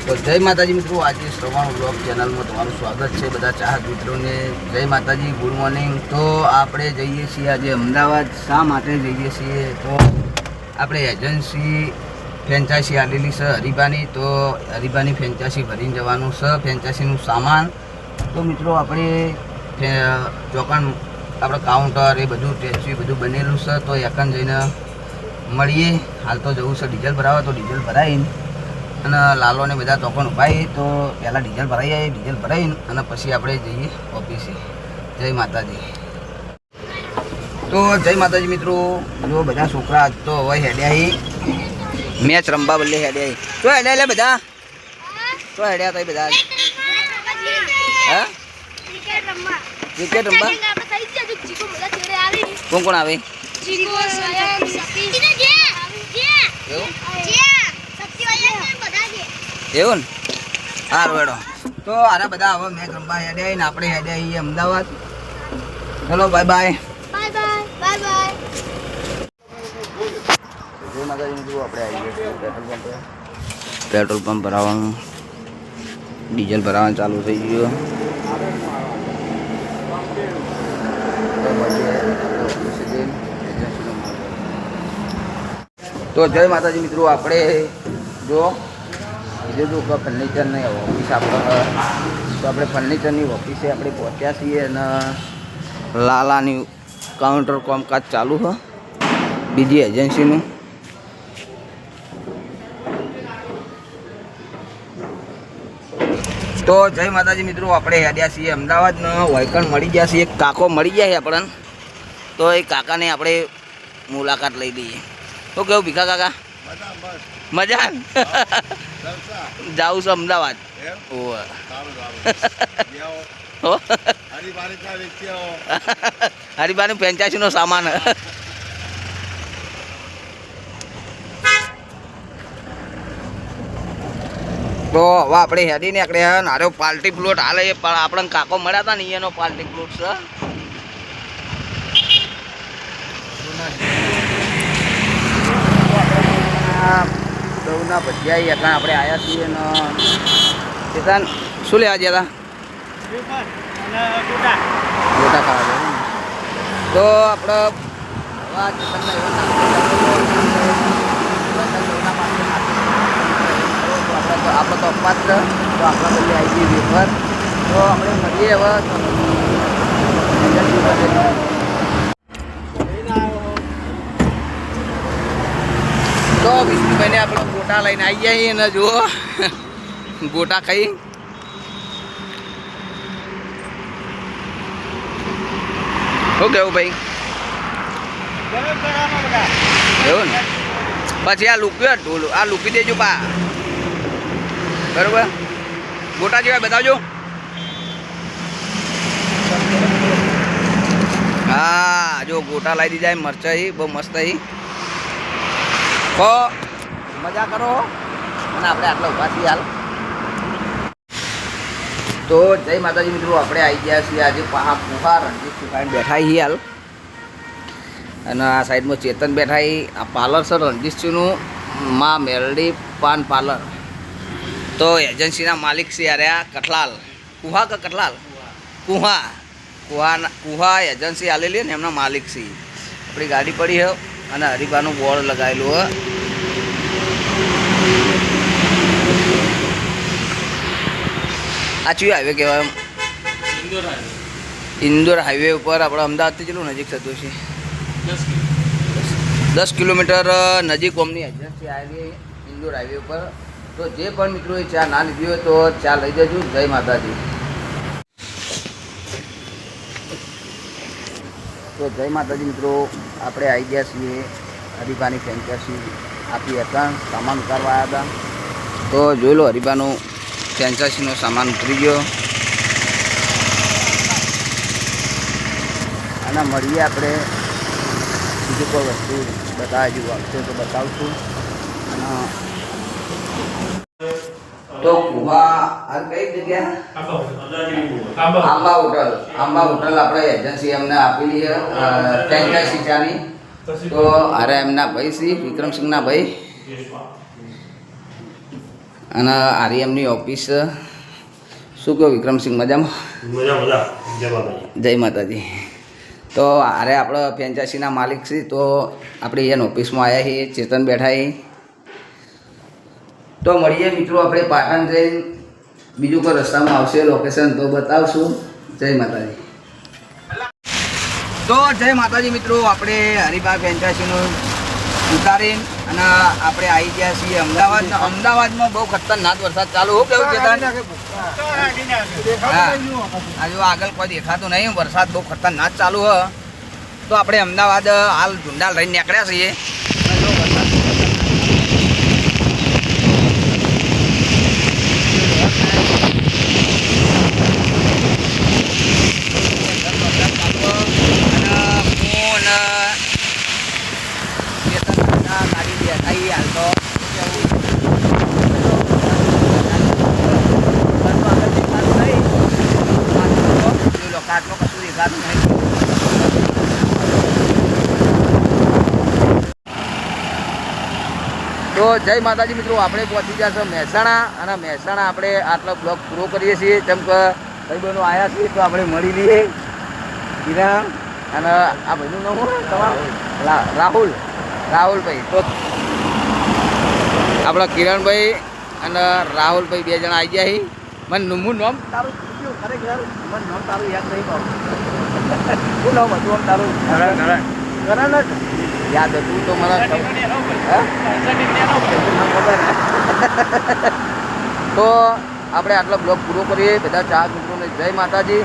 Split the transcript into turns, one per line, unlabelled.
તો જય માતાજી મિત્રો, આજે શ્રવણ બ્લોગ ચેનલમાં તમારું સ્વાગત છે બધા ચાહક મિત્રોને. જય માતાજી, ગુડ મોર્નિંગ. તો આપણે જઈએ છીએ આજે અમદાવાદ. શા માટે જઈએ છીએ? તો આપણે એજન્સી ફ્રેન્ચાઇઝી આવેલી છે હરિભાની. તો હરિભાની ફ્રેન્ચાઇઝી ભરીને જવાનું છે, ફ્રેન્ચાઇઝીનું સામાન. તો મિત્રો આપણે ચોકન આપણે કાઉન્ટર એ બધું ટેક્સી બધું બનેલું છે. તો એકન જઈને મળીએ. હાલ તો જવું છે ડીઝલ ભરાવા, તો ડીઝલ ભરાઈને અને લાલોને બધા તોકન ઉભાઈ. તો પહેલાં ડીઝલ ભરાઈ જાય, ડીઝલ ભરાઈને અને પછી આપણે જઈએ ઓફિસે. જય માતાજી. તો જય માતાજી મિત્રો, જો બધા છોકરા આજ તો હવે હેડ્યા મેચ રમવા બદલે હેડ્યા. તો હેડ્યા એટલે બધા તો હેડ્યા તો બધા હા ક્રિકેટ રમવા. કોણ કોણ આવે? એવું ને? સારું હેડો. તો આરા બધા હવે મેચ રમવા હેડ્યા ને આપણે હેડ્યા છીએ અમદાવાદ. ચલો બાય બાય. જય માતાજી મિત્રો, આપણે આવી ગયા પેટ્રોલ પંપ ભરાવાનું, ડીઝલ ભરાવાનું ચાલુ થઈ ગયું. તો જય માતાજી મિત્રો, આપણે જો કીધું કે ફર્નિચરની ઓફિસ આપણે, તો આપણે ફર્નિચરની ઓફિસે આપણે પહોંચ્યા છીએ અને લાલાની કાઉન્ટર કામકાજ ચાલુ છે બીજી એજન્સીનું. તો જય માતાજી મિત્રો, આપણે હેડ્યા છીએ અમદાવાદનો વાયકણ મળી ગયા છીએ. એક કાકો મળી ગયા છે આપણને. તો એ કાકાને આપણે મુલાકાત લઈ લઈએ. તો કેવું ભીખા કાકા? મજા જાઉં છું અમદાવાદ. હરિભાની ફ્રેન્ચાઇઝીનો સામાન. તો હવે આપણે હેડીને આપણે નારો પાર્ટી પ્લોટ હાલે એ પણ આપણને કાકો મળ્યા હતા ને એનો પાર્ટી પ્લોટ છે. દઉના ભજીયા હતા આપણે આવ્યા છીએ ને ચેતન શું લેવા ગયા હતા? ગોટા ખાવા ગયા. તો આપણે આપણે તો અપાત છે. તો આપણા બધી આવી ગઈ વેફર. તો આપણે મળીએ હવે. તો વિષ્ણુભાઈને આપણે ગોટા લઈને આવી જઈએ ને જુઓ ગોટા ખાઈ. શું કેવું ભાઈ? એવું ને? પછી આ લૂક્યો ઢોલું આ લૂકી દેજો પા. બરોબર, ગોટા જેવા બતાવજો. હા જો ગોટા લાવી દીધા મરચાઈ બહુ મસ્ત. તો મજા કરો અને આપણે આટલા ઉભા છીએ હાલ. તો જય માતાજી મિત્રો, આપણે આવી ગયા છીએ આજે કુહા રણજીત સુખાઈને બેઠા છીએ હાલ. અને આ સાઈડમાં ચેતન બેઠા. આ પાર્લર છે રણજીતસિંહનું, માં મેલડી પાન પાર્લર. તો એજન્સીના માલિક છે યાર આ કઠલાલ. કુહા કે કઠલાલ? કુહા એજન્સી આલેલી ને એમના માલિક છે. આપણી ગાડી પડી છે અને હરિભાનું બોર્ડ લગાવેલું હોય. આ ચિયો હાઈવે કહેવાય? ઇન્દોર હાઈવે ઉપર આપણે અમદાવાદથી કેટલું નજીક થતું છે? 10 કિલોમીટર નજીક અમની એજન્સી આવેલી ઇન્દોર હાઈવે ઉપર. તો જે પણ મિત્રોએ ચા ના લીધી હોય તો ચા લઈ જજો. જય માતાજી. તો જય માતાજી મિત્રો, આપણે આવી ગયા છીએ હરિભાની ફ્રેન્ચાઇઝી આપી હતા. સામાન ઉતારવા આવ્યા હતા. તો જોઈ લો હરિભાનું ફ્રેન્ચાઇઝીનો સામાન ઉતરી ગયો. અને મળીએ આપણે બીજું કોઈ વસ્તુ બતાવવા જેવું આવશે તો બતાવશું. અને તો કુવા આ કઈ જગ્યા? આંબા હોટલ આપણે એજન્સી એમને આપેલી છે ફ્રેન્ચાઇઝી ચાની. તો અરે એમના ભાઈ શ્રી વિક્રમસિંહના ભાઈ. અને આરએમની ઓફિસ. શું કહો વિક્રમસિંહ, મજામાં? જય માતાજી. તો અરે આપણે ફ્રેન્ચાઇઝીના માલિક છીએ, તો આપણે એને ઓફિસમાં આવ્યા છીએ. ચેતન બેઠા છીએ. તો મળીએ મિત્રો આપણે પાટણ જઈને. બીજું કોઈ રસ્તામાં આવશે લોકેશન તો બતાવશું. જય માતાજી. તો જય માતાજી મિત્રો, આપણે હરિભા ફ્રેન્ચાઇઝીનું ઉતારીને અને આપણે આવી ગયા છીએ અમદાવાદ. અમદાવાદમાં બહુ ખતરનાક વરસાદ ચાલુ. હું કેવું છે? હા, હજુ આગળ કોઈ દેખાતું નહીં. વરસાદ બહુ ખતરનાક ચાલુ હ. તો આપણે અમદાવાદ હાલ ઝુંડાલ રહીને નીકળ્યા છીએ. તો જય માતાજી મિત્રો, આપણે પહોંચી ગયા છે મહેસાણા. અને મહેસાણા આપણે આટલો બ્લોગ પૂરો કરીએ છીએ. જેમ કે ભાઈ બહેનો આવ્યા છીએ તો આપણે મળી લઈએ. કિરણ અને આ ભાઈનું નામ તમારું રાહુલભાઈ. તો આપણા કિરણભાઈ અને રાહુલભાઈ 2 જણા આવી ગયા. મને હું નામ તારું ખરેખર મને નામ તારું યાદ નહીં પાડું. શું નામ હતું આમ તારું? કરણ જ યાદ હતું તો મને ખબર. તો આપણે આટલો બ્લોગ પૂરો કરીએ. બધા ચાર મિત્રોને જય માતાજી.